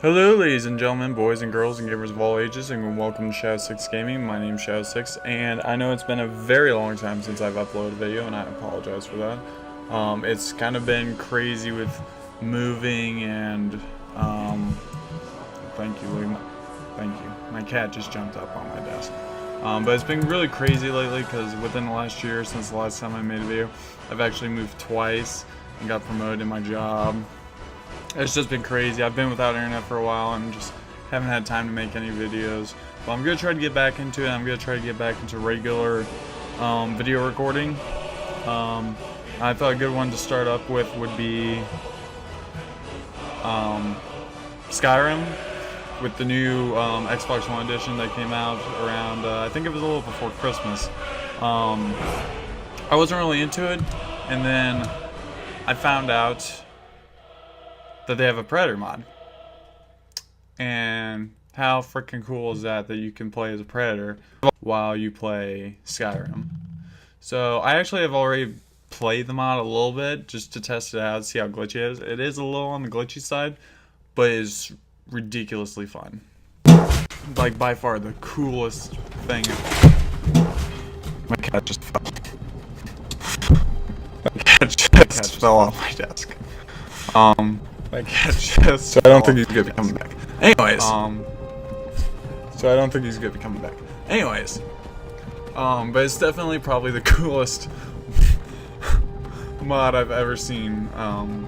Hello ladies and gentlemen, boys and girls and gamers of all ages, and welcome to Shadow6 Gaming. My name is Shadow6, and I know it's been a very long time since I've uploaded a video, and I apologize for that. It's kind of been crazy with moving and, thank you, my cat just jumped up on my desk. But it's been really crazy lately because within the last year, since the last time I made a video, I've actually moved twice and got promoted in my job. It's just been crazy. I've been without internet for a while and just haven't had time to make any videos. But I'm going to try to get back into it. I'm going to try to get back into regular video recording. I thought a good one to start up with would be SKYRIM with the new Xbox One edition that came out around, I think it was a little before Christmas. I wasn't really into it, and then I found out that they have a Predator mod. And how freaking cool is that you can play as a Predator while you play Skyrim. So I actually have already played the mod a little bit just to test it out, see how glitchy it is. It is a little on the glitchy side, but it's ridiculously fun. Like by far the coolest thing. My cat just fell. My cat just fell off my desk. My cat just. So I don't think he's gonna be coming back. Anyways. So I don't think he's gonna be coming back. Anyways. But it's definitely probably the coolest mod I've ever seen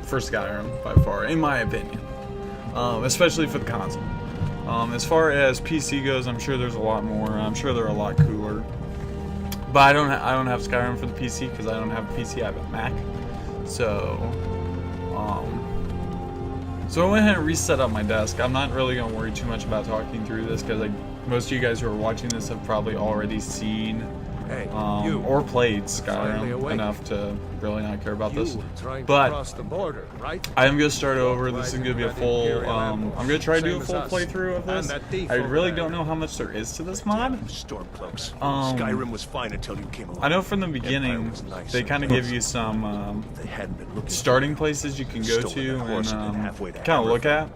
for Skyrim by far, in my opinion. Especially for the console. As far as PC goes, I'm sure there's a lot more. I'm sure they're a lot cooler. But I don't have Skyrim for the PC because I don't have a PC. I have a Mac. So I went ahead and reset up my desk. I'm not really going to worry too much about talking through this because most of you guys who are watching this have probably already seen or played Skyrim enough to really not care about this. But I am going to start over. This is going to be a full, I'm going to try to do a full playthrough of this. I really don't know how much there is to this mod. Skyrim was fine until you came along. I know from the beginning they kind of give you some starting places you can go to and kind of look at.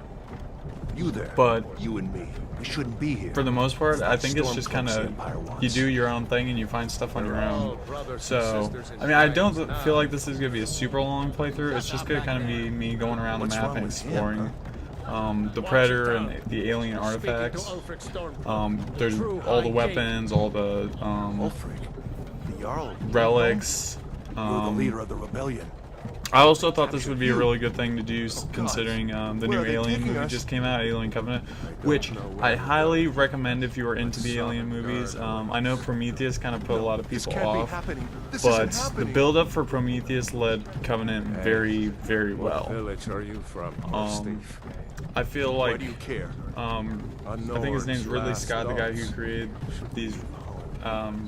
You there, but you and me. We shouldn't be here. For the most part, I think it's just kind of you do your own thing and you find stuff on your own. So, I mean, I don't feel like this is going to be a super long playthrough. It's just going to kind of be me going around the map and exploring the Predator and the alien artifacts. There's all the weapons, all the relics. You're the leader of the rebellion. I also thought this would be a really good thing to do, considering the new Alien movie just came out, Alien Covenant, which I highly recommend if you are into the Alien movies. I know Prometheus kind of put a lot of people off, but the build-up for Prometheus led Covenant very, very well. I feel like, I think his name's Ridley Scott, the guy who created these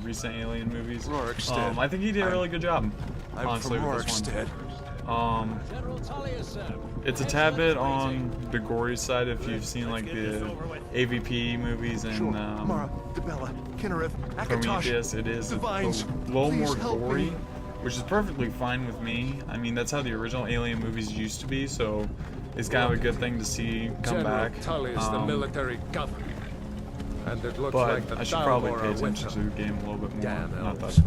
recent Alien movies. I think he did a really good job, honestly, with this one. It's a tad bit on the gory side if you've seen like the AVP movies and Prometheus. It is a little more gory, which is perfectly fine with me. I mean, that's how the original Alien movies used to be, so it's kind of a good thing to see come back. But I should probably pay attention to the game a little bit more. Not that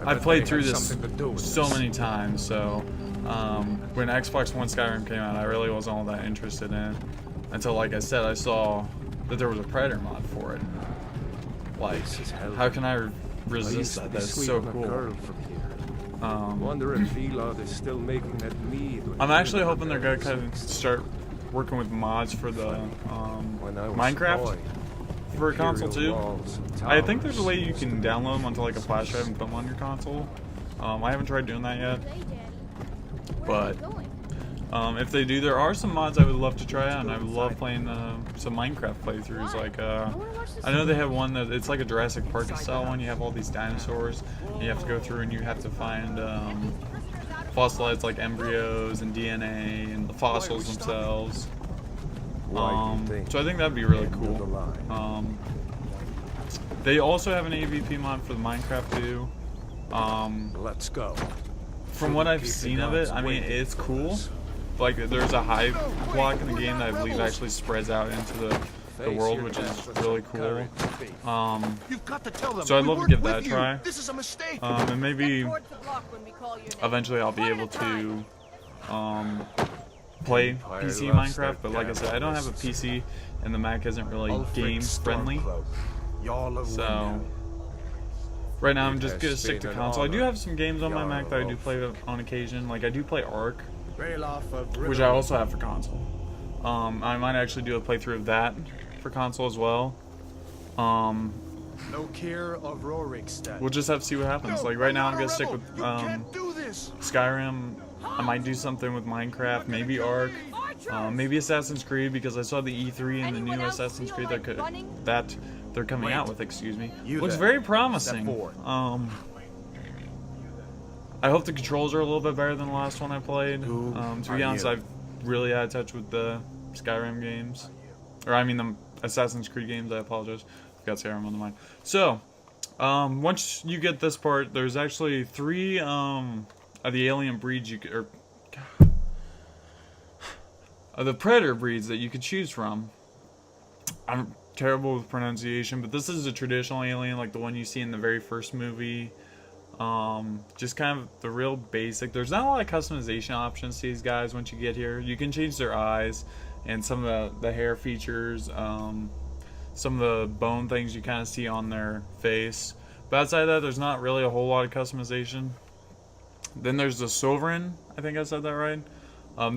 I've played through this so many times, so when Xbox One Skyrim came out, I really wasn't all that interested in it until, like I said, I saw that there was a Predator mod for it. Like, how can I resist that? That's so cool. I'm actually hoping they're gonna kind of start working with mods for the Minecraft for a console too. I think there's a way you can download them onto like a flash drive and put them on your console. I haven't tried doing that yet, but if they do, there are some mods I would love to try out, and I would love playing some Minecraft playthroughs. Like I know they have one that it's like a Jurassic Park style one. You have all these dinosaurs, and you have to go through and you have to find fossilized like embryos and DNA and the fossils themselves. So I think that'd be really cool. They also have an AVP mod for the Minecraft too. Let's go. From what I've seen of it, I mean, it's cool. like there's a hive block in the game that I believe actually spreads out into the world, which is really cool. So I'd love to give that a try. And maybe eventually I'll be able to play PC Minecraft, but like I said, I don't have a PC and the Mac isn't really game friendly. So right now I'm just gonna stick to console. I do have some games on my Mac that I do play on occasion. Like I do play Ark, which I also have for console. I might actually do a playthrough of that for console as well. We'll just have to see what happens. Like right now I'm gonna stick with Skyrim. I might do something with Minecraft, maybe Ark, maybe Assassin's Creed, because I saw the E3 and the new Assassin's Creed that they're coming out with, excuse me. Looks very promising. I hope the controls are a little bit better than the last one I played. To be honest, I've really out of touch with the Skyrim games. Or I mean the Assassin's Creed games, I apologize. I've got Skyrim on the mind. So, once you get this part, there's actually 3 of the alien breeds you could, the predator breeds that you could choose from. I'm terrible with pronunciation, but this is a traditional alien, like the one you see in the very first movie. Just kind of the real basic. There's not a lot of customization options to these guys once you get here. You can change their eyes and some of the hair features, some of the bone things you kind of see on their face. But outside of that, there's not really a whole lot of customization. Then there's the Sovereign, I think I said that right.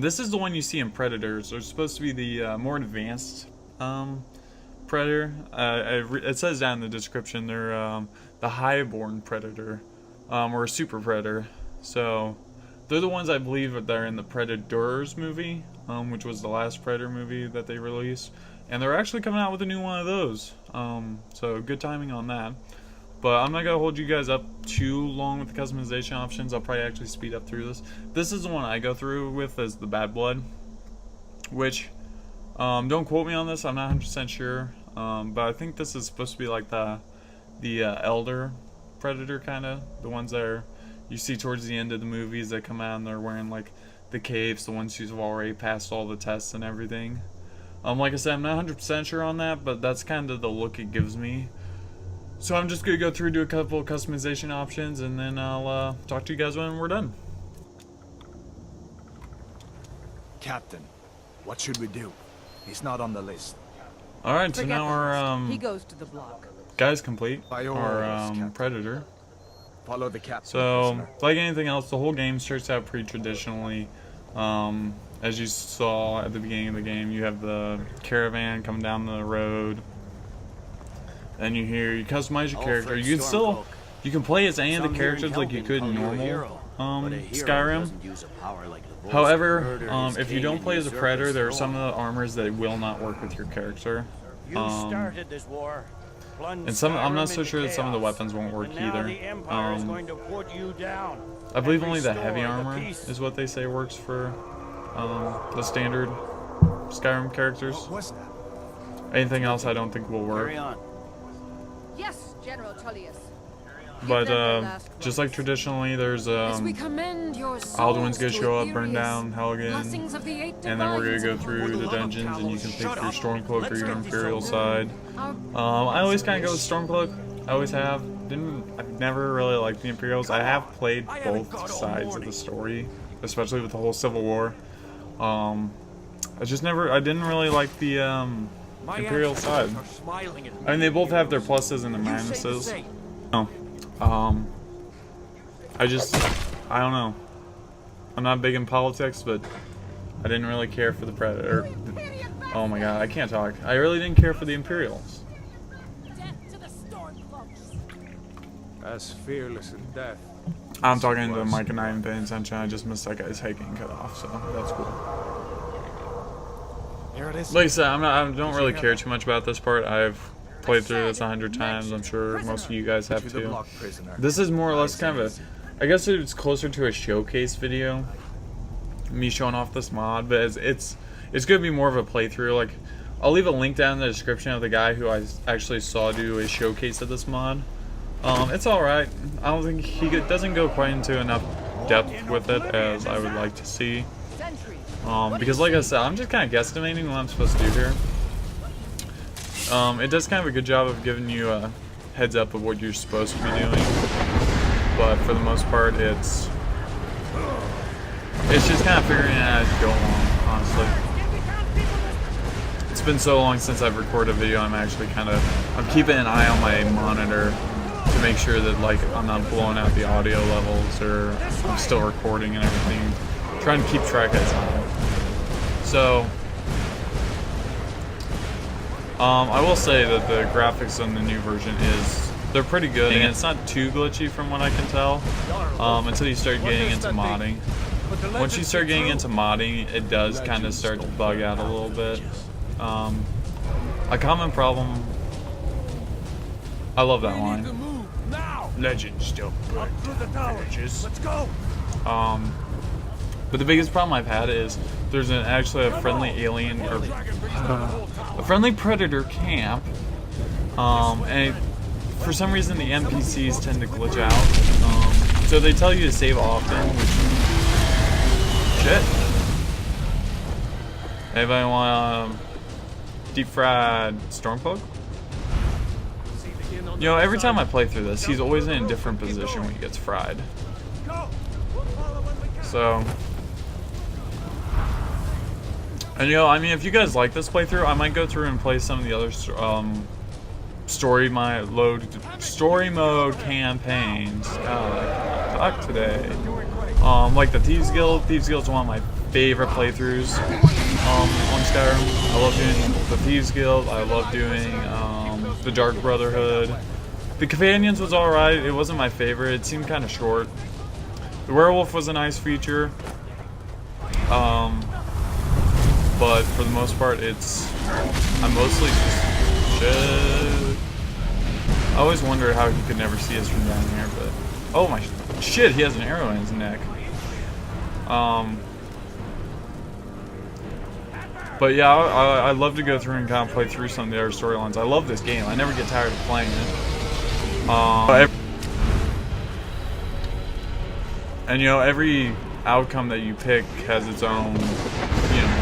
This is the one you see in Predators. They're supposed to be the more advanced Predator. It says down in the description they're the highborn Predator, or a Super Predator. So they're the ones I believe that are in the Predators movie, which was the last Predator movie that they released. And they're actually coming out with a new one of those. So good timing on that. But I'm not going to hold you guys up too long with the customization options. I'll probably actually speed up through this. This is the one I go through with, is the Bad Blood. Which, don't quote me on this, I'm not 100% sure. But I think this is supposed to be like the elder Predator kind of. The ones that you see towards the end of the movies that come out and they're wearing like the capes. The ones who've already passed all the tests and everything. Like I said, I'm not 100% sure on that, but that's kind of the look it gives me. So I'm just going to go through, do a couple of customization options, and then I'll talk to you guys when we're done. Captain, what should we do? He's not on the list. Alright, so now our he goes to the block. guy's complete. Our Predator. Follow the captain. So, like anything else, the whole game starts out pretty traditionally. As you saw at the beginning of the game, you have the caravan coming down the road. Then you customize your character. You can play as any of the characters like you could in normal Skyrim. However, if you don't play as a Predator, there are some of the armors that will not work with your character. And I'm not so sure that some of the weapons won't work either. I believe only the heavy armor is what they say works for the standard Skyrim characters. Anything else I don't think will work. Yes, General Tullius. But just like traditionally, there's Alduin's gonna show up, burn down Helgen, and then we're gonna go through the dungeons, and you can pick your Stormcloak or your Imperial side. I always kind of go with Stormcloak. I always have. I've never really liked the Imperials. I have played both sides of the story, especially with the whole Civil War. I didn't really like the Imperial side. I mean, they both have their pluses and their minuses. I don't know. I'm not big in politics, but I didn't really care for the Predator. Oh my god, I can't talk. I really didn't care for the Imperials. As fearless in death. I'm talking into the mic and not even paying attention. I just missed that guy's head getting cut off, so that's cool. Like I said, I don't really care too much about this part. I've played through this 100 times. I'm sure most of you guys have too. This is more or less kind of I guess it's closer to a showcase video, me showing off this mod, but it's gonna be more of a playthrough. Like, I'll leave a link down in the description of the guy who I actually saw do a showcase of this mod. It's alright. I don't think doesn't go quite into enough depth with it as I would like to see. because like I said, I'm just kind of guesstimating what I'm supposed to do here. It does kind of a good job of giving you a heads up of what you're supposed to be doing, but for the most part, it's just kind of figuring it out as you go along, honestly. It's been so long since I've recorded a video, I'm keeping an eye on my monitor to make sure that like I'm not blowing out the audio levels or I'm still recording and everything. Trying to keep track of time. So, I will say that the graphics on the new version they're pretty good, and it's not too glitchy from what I can tell, until you start getting into modding. Once you start getting into modding, it does kind of start to bug out a little bit. A common problem, I love that line. Legends still burn villages. Let's go. But the biggest problem I've had is there's actually a friendly alien or a friendly predator camp, and for some reason the NPCs tend to glitch out. So they tell you to save often, which shit. Anybody want deep fried Stormcloak? You know, every time I play through this, he's always in a different position when he gets fried. So, and you know, I mean, if you guys like this playthrough, I might go through and play some of the other story mode campaigns. God, I can't talk today. Like the Thieves Guild. Thieves Guild's one of my favorite playthroughs on Skyrim. I love doing the Thieves Guild. I love doing the Dark Brotherhood. The Companions was alright. It wasn't my favorite. It seemed kind of short. The Werewolf was a nice feature. But for the most part, I'm mostly just shit. I always wonder how he could never see us from down here, but oh my shit, he has an arrow in his neck. But yeah, I love to go through and kind of play through some of the other storylines. I love this game. I never get tired of playing it. And you know, every outcome that you pick has its own, you know,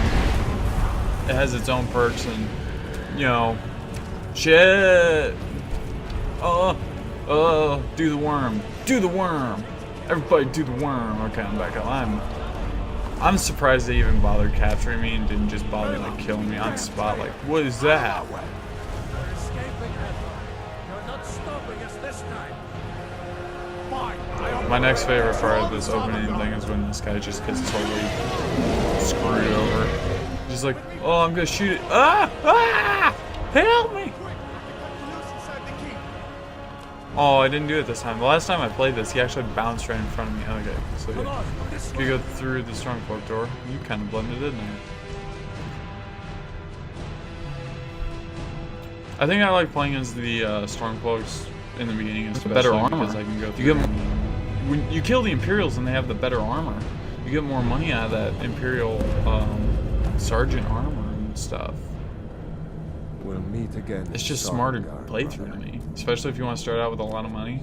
it has its own perks and, you know, shit. Do the worm. Do the worm. Everybody do the worm. Okay, I'm back up. I'm surprised they even bothered capturing me and didn't just bother like killing me on the spot. Like, what is that? My next favorite part of this opening thing is when this guy just gets totally screwed over. Just like, oh, I'm gonna shoot it. Help me! Oh, I didn't do it this time. The last time I played this, he actually bounced right in front of me. Okay, so yeah. You go through the Stormcloak door. You kind of blended in there. I think I like playing as the Stormcloaks in the beginning, especially better armor because I can go through. When you kill the Imperials and they have the better armor, you get more money out of that Imperial Sergeant armor and stuff. We'll meet again. It's just smarter playthrough to me, especially if you want to start out with a lot of money.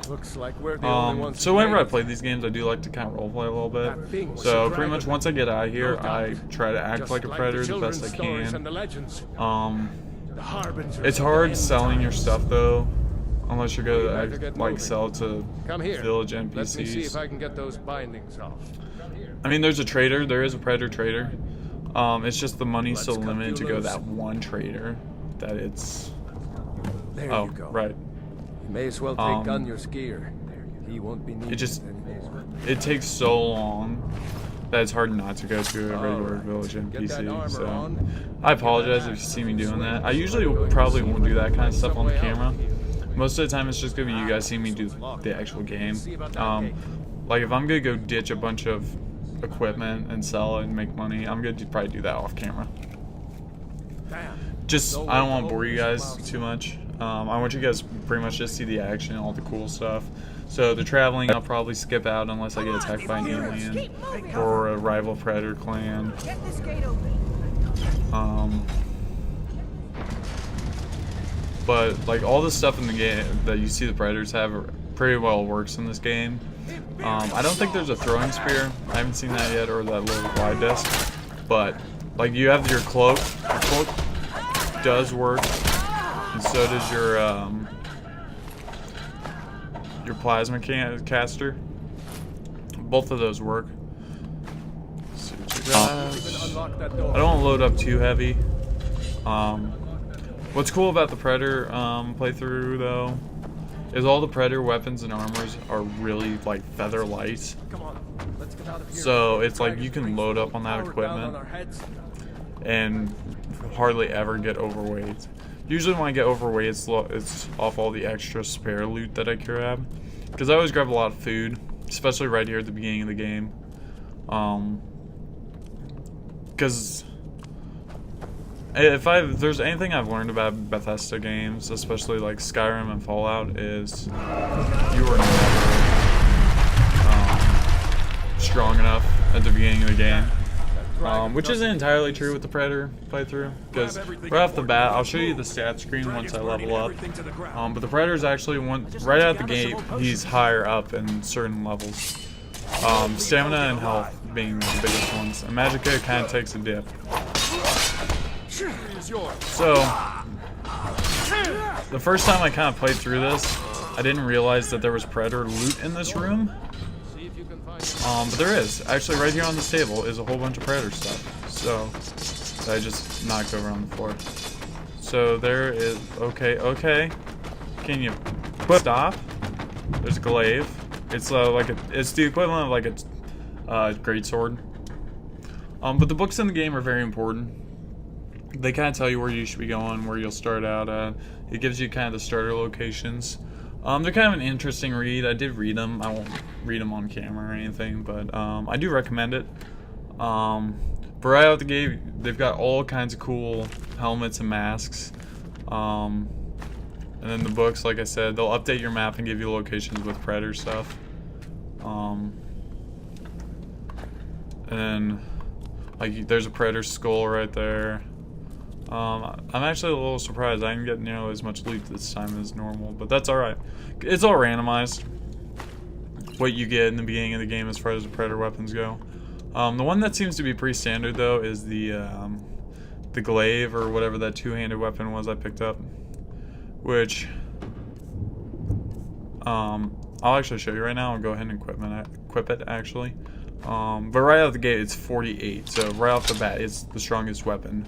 Looks like we're the only ones. So whenever I play these games, I do like to kind of roleplay a little bit. So pretty much once I get out of here, I try to act like a predator the best I can. It's hard selling your stuff though, unless you're gonna like sell to village NPCs. Let me see if I can get those bindings off. I mean, there's a trader. There is a predator trader. It's just the money's so limited to go that one trader that it's. There you go. Right. You may as well take on your skier. He won't be needed anymore. It takes so long that it's hard not to go to a regular village NPC. So I apologize if you see me doing that. I usually probably won't do that kind of stuff on the camera. Most of the time, it's just gonna be you guys seeing me do the actual game. Like if I'm gonna go ditch a bunch of equipment and sell it and make money, I'm gonna probably do that off camera. Just I don't want to bore you guys too much. I want you guys pretty much just see the action and all the cool stuff. So the traveling I'll probably skip out unless I get attacked by an alien or a rival predator clan. But like all the stuff in the game that you see the predators have pretty well works in this game. I don't think there's a throwing spear. I haven't seen that yet, or that little glide disc. But like you have your cloak. Your cloak does work, and so does your plasma caster. Both of those work. Let's see what you got. I don't want to load up too heavy. What's cool about the Predator playthrough though is all the Predator weapons and armors are really like feather light. So it's like you can load up on that equipment and hardly ever get overweight. Usually when I get overweight, it's off all the extra spare loot that I grab, because I always grab a lot of food, especially right here at the beginning of the game. Because if there's anything I've learned about Bethesda games, especially like Skyrim and Fallout, is you are never strong enough at the beginning of the game. Which isn't entirely true with the Predator playthrough, because right off the bat, I'll show you the stat screen once I level up. But the Predator's actually right out the gate, he's higher up in certain levels. Stamina and health being the biggest ones. And Magicka kind of takes a dip. So, the first time I kind of played through this, I didn't realize that there was Predator loot in this room. But there is. Actually, right here on this table is a whole bunch of Predator stuff. So, I just knocked over on the floor. So, there is... Okay. Can you stop? There's a glaive. It's it's the equivalent of like a greatsword. But the books in the game are very important. They kind of tell you where you should be going, where you'll start out at. It gives you kind of the starter locations. They're kind of an interesting read. I did read them. I won't read them on camera or anything, but I do recommend it. But right out the gate, they've got all kinds of cool helmets and masks. And then the books, like I said, they'll update your map and give you locations with Predator stuff. And like there's a Predator skull right there. I'm actually a little surprised I didn't get nearly as much loot this time as normal, but that's alright. It's all randomized, what you get in the beginning of the game as far as the Predator weapons go. The one that seems to be pretty standard though is the glaive, or whatever that two-handed weapon was I picked up, which I'll actually show you right now. I'll go ahead and equip it actually. But right out the gate it's 48, so right off the bat it's the strongest weapon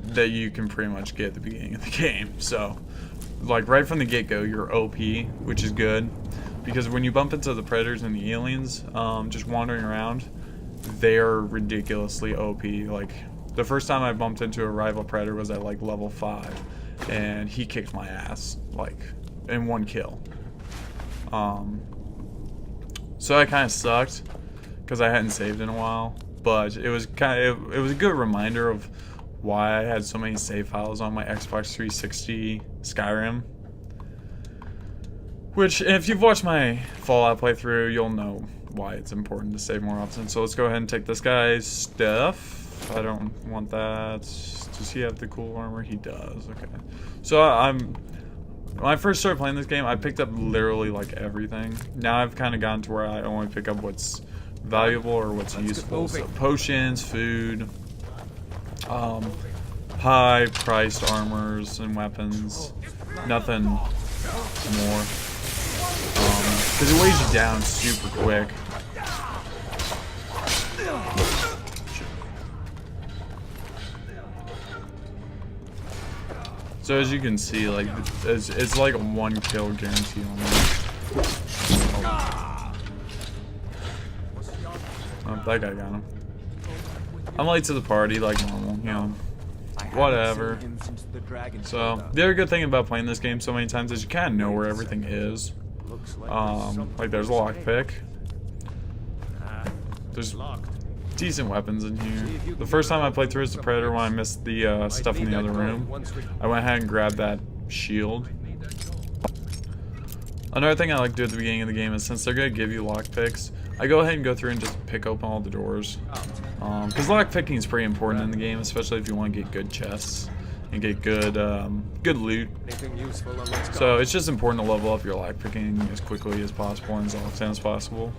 that you can pretty much get at the beginning of the game. So like right from the get-go you're OP, which is good, because when you bump into the Predators and the aliens just wandering around, they're ridiculously OP. Like the first time I bumped into a rival Predator was at like level 5, and he kicked my ass like in one kill. So that kind of sucked because I hadn't saved in a while, but it was it was a good reminder of why I had so many save files on my Xbox 360 Skyrim. Which, if you've watched my Fallout playthrough, you'll know why it's important to save more often. So let's go ahead and take this guy's stuff. I don't want that. Does he have the cool armor? He does. Okay. So when I first started playing this game, I picked up literally like everything. Now I've kind of gotten to where I only pick up what's valuable or what's useful. So potions, food, high-priced armors and weapons. Nothing more. Because it weighs you down super quick. So as you can see, like it's like a 1 kill guarantee on this. Oh, that guy got him. I'm late to the party like normal, you know. Whatever. So the other good thing about playing this game so many times is you kind of know where everything is. Like there's a lockpick. There's decent weapons in here. The first time I played through as the Predator, when I missed the stuff in the other room, I went ahead and grabbed that shield. Another thing I like to do at the beginning of the game is, since they're going to give you lockpicks, I go ahead and go through and just pick open all the doors. Because lockpicking is pretty important in the game, especially if you want to get good chests and get good good loot. Anything useful on Let's So it's just important to level up your lock picking as quickly as possible and as often as possible.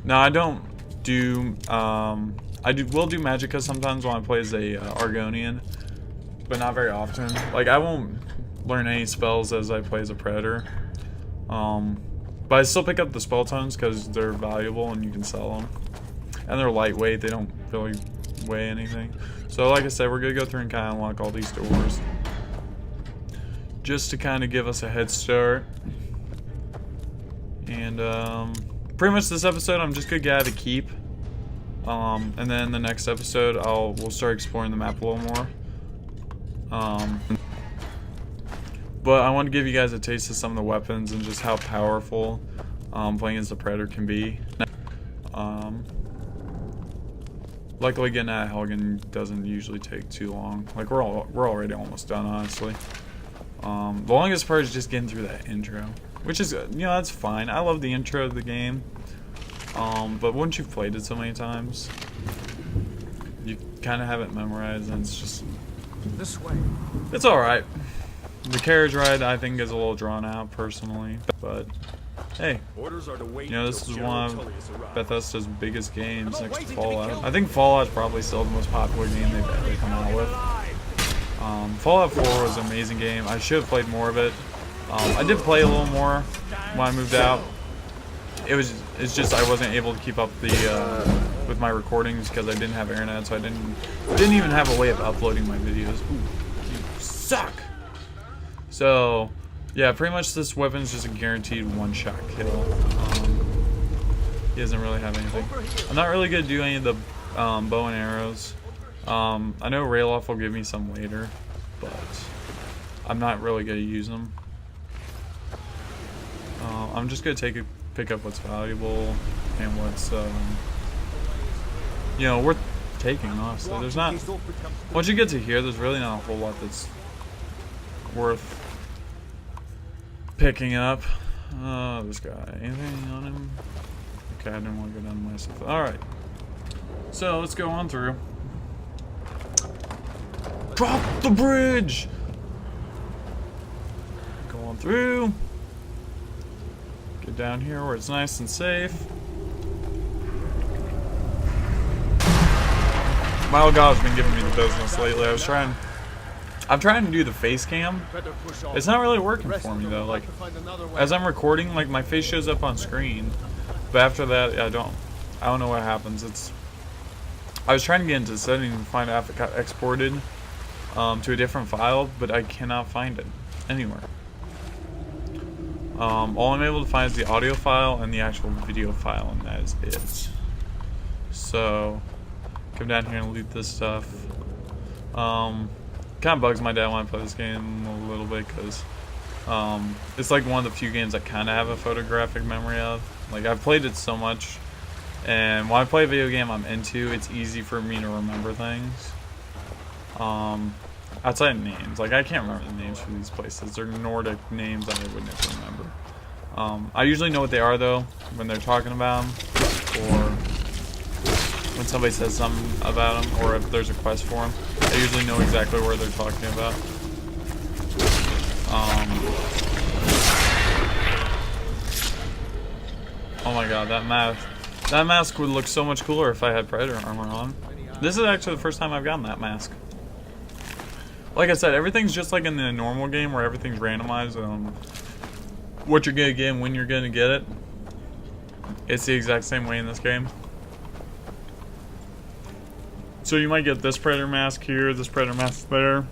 Now I don't do will do magicka sometimes when I play as a Argonian, but not very often. Like I won't learn any spells as I play as a Predator. But I still pick up the spell tones because they're valuable and you can sell them. And they're lightweight, they don't really weigh anything. So like I said, we're gonna go through and kind of unlock all these doors, just to kind of give us a head start. And pretty much this episode I'm just gonna get out of the keep. And then the next episode we'll start exploring the map a little more. But I want to give you guys a taste of some of the weapons and just how powerful playing as the Predator can be. Luckily getting out of Helgen doesn't usually take too long. Like we're already almost done, honestly. The longest part is just getting through that intro, which is, you know, that's fine. I love the intro of the game. But once you've played it so many times, you kind of have it memorized, and it's just This way. it's all right. The carriage ride, I think, is a little drawn out, personally. But, hey, you know, this is one of Bethesda's biggest games next to Fallout. I think Fallout's probably still the most popular game they've ever come out with. Fallout 4 was an amazing game. I should have played more of it. I did play a little more when I moved out. It's just I wasn't able to keep up with my recordings because I didn't have internet, so I didn't even have a way of uploading my videos. Ooh, you suck! So, yeah, pretty much this weapon's just a guaranteed one-shot kill. He doesn't really have anything. I'm not really gonna do any of the bow and arrows. I know Rayloff will give me some later, but I'm not really gonna use them. I'm just gonna pick up what's valuable and what's you know, worth taking, honestly. There's not, once you get to here, there's really not a whole lot that's worth picking up. This guy, anything on him? Okay, I didn't want to go down to my stuff. Alright, so let's go on through. Drop the bridge! Go on through. Get down here where it's nice and safe. My old God's been giving me the business lately. I'm trying to do the face cam. It's not really working for me though. Like, as I'm recording, like my face shows up on screen, but after that, I don't know what happens. I was trying to get into settings and find out if it got exported to a different file, but I cannot find it anywhere. All I'm able to find is the audio file and the actual video file, and that is it. So, come down here and loot this stuff. Kind of bugs my dad when I play this game a little bit, because it's like one of the few games I kind of have a photographic memory of. Like, I've played it so much, and when I play a video game I'm into, it's easy for me to remember things. Outside of names, like I can't remember the names for these places. They're Nordic names that I would never remember. I usually know what they are though when they're talking about them, or when somebody says something about them, or if there's a quest for them. I usually know exactly where they're talking about. Oh my god, that mask would look so much cooler if I had Predator armor on. This is actually the first time I've gotten that mask. Like I said, everything's just like in the normal game where everything's randomized on what you're gonna get and when you're gonna get it. It's the exact same way in this game. So you might get this Predator mask here, this Predator mask there,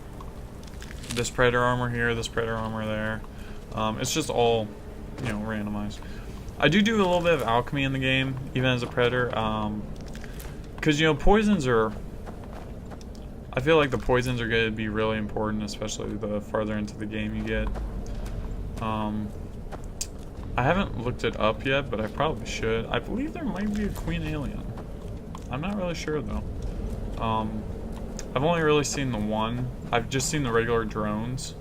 this Predator armor here, this Predator armor there. It's just all, you know, randomized. I do a little bit of alchemy in the game, even as a Predator, because, you know, poisons are... I feel like the poisons are going to be really important, especially the farther into the game you get. I haven't looked it up yet, but I probably should. I believe there might be a Queen Alien. I'm not really sure, though. I've only really seen the one. I've just seen the regular drones.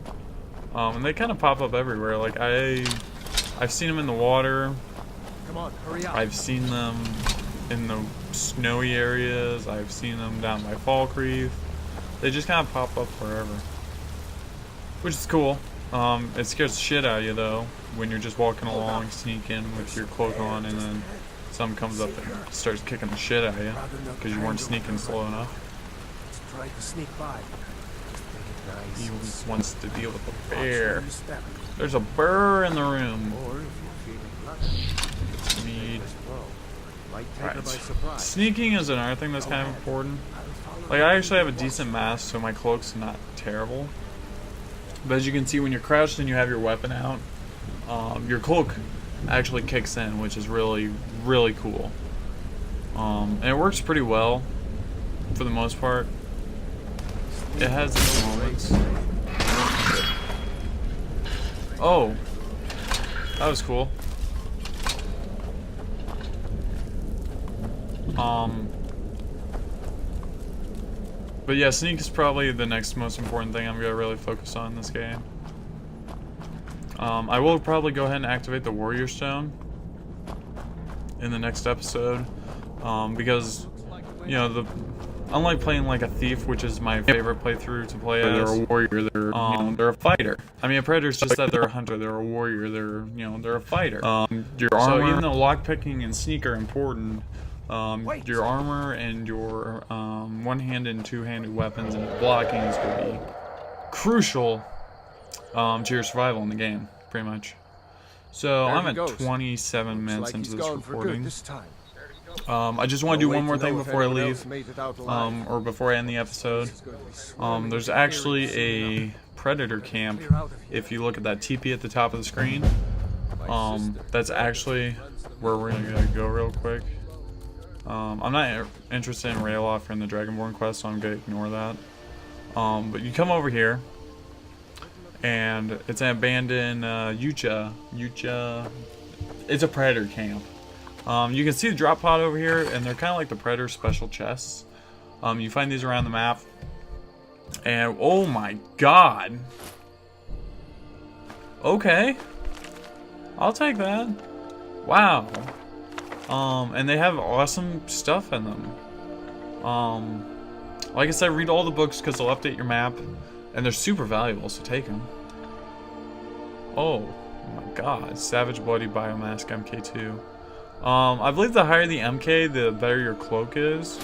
And they kind of pop up everywhere. Like, I've seen them in the water. Come on, hurry up. I've seen them in the snowy areas. I've seen them down by Fall Creek. They just kind of pop up wherever, which is cool. It scares the shit out of you though when you're just walking along, sneaking with your cloak on, and then some comes up and starts kicking the shit out of you because you weren't sneaking slow enough. Try to sneak by. He wants to deal with a bear. There's a burr in the room. Need. Right. Sneaking is another thing that's kind of important. Like, I actually have a decent mask, so my cloak's not terrible. But as you can see, when you're crouched and you have your weapon out, your cloak actually kicks in, which is really, really cool. And it works pretty well for the most part. It has its moments. Oh, that was cool. But yeah, sneak is probably the next most important thing I'm gonna really focus on in this game. I will probably go ahead and activate the Warrior Stone in the next episode, because you know, unlike playing like a thief, which is my favorite playthrough to play as, they're a warrior. They're a fighter. I mean, a predator's just that they're a hunter. They're a warrior. They're a fighter. Your armor, so even though lockpicking and sneak are important, your armor and your one-handed and two-handed weapons and blocking is going to be crucial to your survival in the game, pretty much. So I'm at 27 minutes into this recording. I just want to do one more thing before I leave, or before I end the episode. There's actually a Predator camp. If you look at that TP at the top of the screen, that's actually where we're gonna go real quick. I'm not interested in rail off in the Dragonborn quest, so I'm gonna ignore that. But you come over here, and it's an abandoned Yucha. It's a Predator camp. You can see the drop pod over here, and they're kind of like the Predator special chests. You find these around the map, and oh my god. Okay, I'll take that. Wow. And they have awesome stuff in them. Like I said, read all the books because they'll update your map, and they're super valuable, so take them. Oh my god, Savage Bloody Biomask MK2. I believe the higher the MK, the better your cloak is.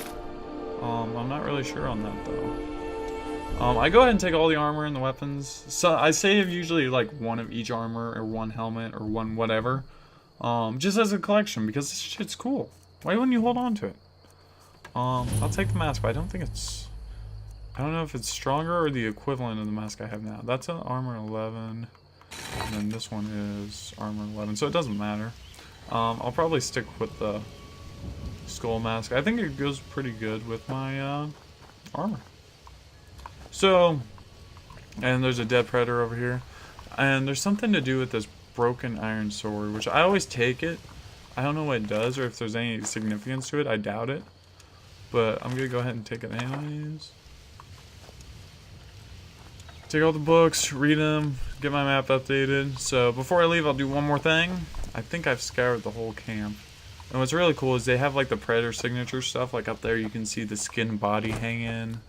I'm not really sure on that though. I go ahead and take all the armor and the weapons. So I save usually like one of each armor or one helmet or one whatever. Just as a collection because this shit's cool. Why wouldn't you hold on to it? I'll take the mask, but I don't know if it's stronger or the equivalent of the mask I have now. That's an armor 11, and then this one is armor 11, so it doesn't matter. I'll probably stick with the skull mask. I think it goes pretty good with my armor. So, and there's a dead predator over here, and there's something to do with this broken iron sword, which I always take it. I don't know what it does or if there's any significance to it. I doubt it, but I'm gonna go ahead and take it anyways. Take all the books, read them, get my map updated. So before I leave, I'll do one more thing. I think I've scoured the whole camp. And what's really cool is they have like the Predator signature stuff. Like up there you can see the skin body hanging.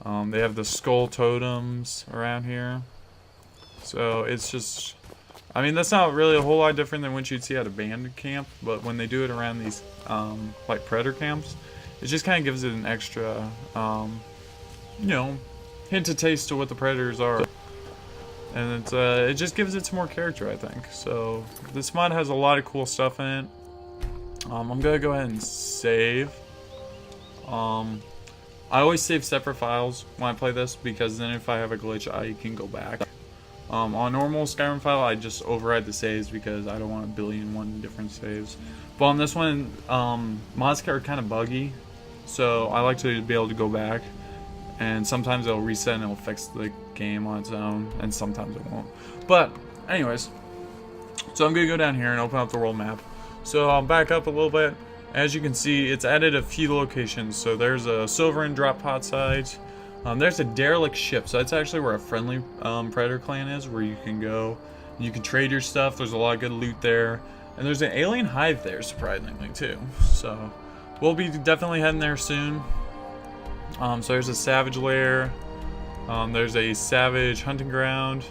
They have the skull totems around here. So it's just, I mean, that's not really a whole lot different than what you'd see at a bandit camp. But when they do it around these like Predator camps, it just kind of gives it an extra, you know, hint to taste to what the Predators are. And it just gives it some more character, I think. So this mod has a lot of cool stuff in it. I'm gonna go ahead and save. I always save separate files when I play this because then if I have a glitch, I can go back. On normal Skyrim file, I just override the saves because I don't want 1,000,000,001 different saves. But on this one, mods are kind of buggy, so I like to be able to go back. And sometimes it'll reset and it'll fix the game on its own, and sometimes it won't. But anyways, so I'm gonna go down here and open up the world map. So I'll back up a little bit. As you can see, it's added a few locations. So there's a Silverin drop pod site. There's a derelict ship. So that's actually where a friendly Predator clan is, where you can go. You can trade your stuff. There's a lot of good loot there. And there's an alien hive there, surprisingly too. So we'll be definitely heading there soon. So there's a savage lair. There's a savage hunting ground.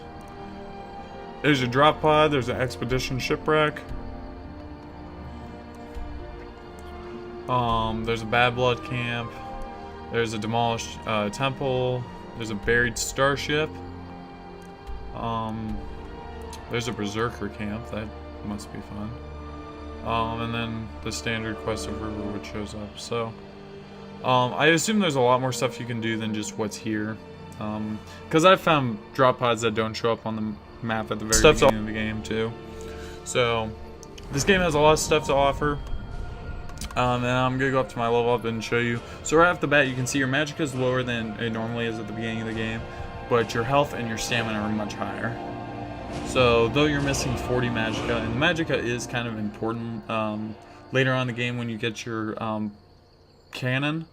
There's a drop pod. There's an expedition shipwreck. There's a bad blood camp. There's a demolished temple. There's a buried starship. There's a berserker camp. That must be fun. And then the standard quest of Riverwood shows up. So I assume there's a lot more stuff you can do than just what's here. Because I've found drop pods that don't show up on the map at the very beginning of the game too. So this game has a lot of stuff to offer. And I'm gonna go up to my level up and show you. So right off the bat, you can see your magicka is lower than it normally is at the beginning of the game, but your health and your stamina are much higher. So though you're missing 40 magicka, and the magicka is kind of important later on in the game when you get your cannon.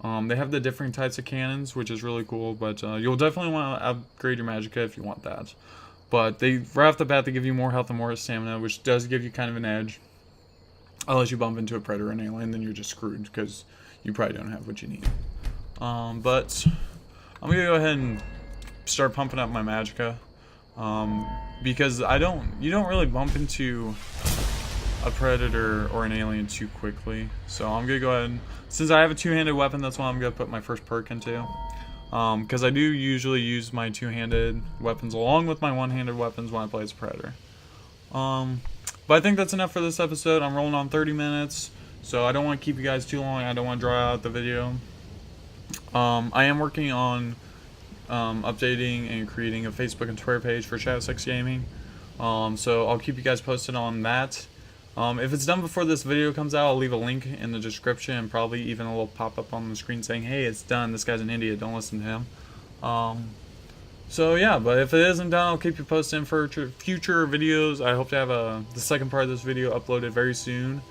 They have the different types of cannons, which is really cool, but you'll definitely want to upgrade your magicka if you want that. But right off the bat, they give you more health and more stamina, which does give you kind of an edge. Unless you bump into a predator or an alien, then you're just screwed because you probably don't have what you need. But I'm gonna go ahead and start pumping up my magicka, because you don't really bump into a predator or an alien too quickly. So I'm gonna go ahead and, since I have a two-handed weapon, that's what I'm gonna put my first perk into. Because I do usually use my two-handed weapons along with my one-handed weapons when I play as a predator. But I think that's enough for this episode. I'm rolling on 30 minutes, so I don't want to keep you guys too long. I don't want to draw out the video. I am working on updating and creating a Facebook and Twitter page for Shadow 6 Gaming. So I'll keep you guys posted on that. If it's done before this video comes out, I'll leave a link in the description and probably even a little pop-up on the screen saying, hey, it's done. This guy's an idiot. Don't listen to him. So yeah, but if it isn't done, I'll keep you posted for future videos. I hope to have the second part of this video uploaded very soon.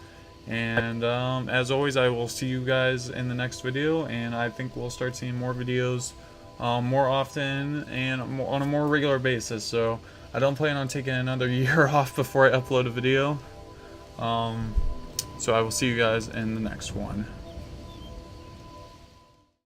And as always, I will see you guys in the next video, and I think we'll start seeing more videos more often and on a more regular basis. So I don't plan on taking another year off before I upload a video. So I will see you guys in the next one.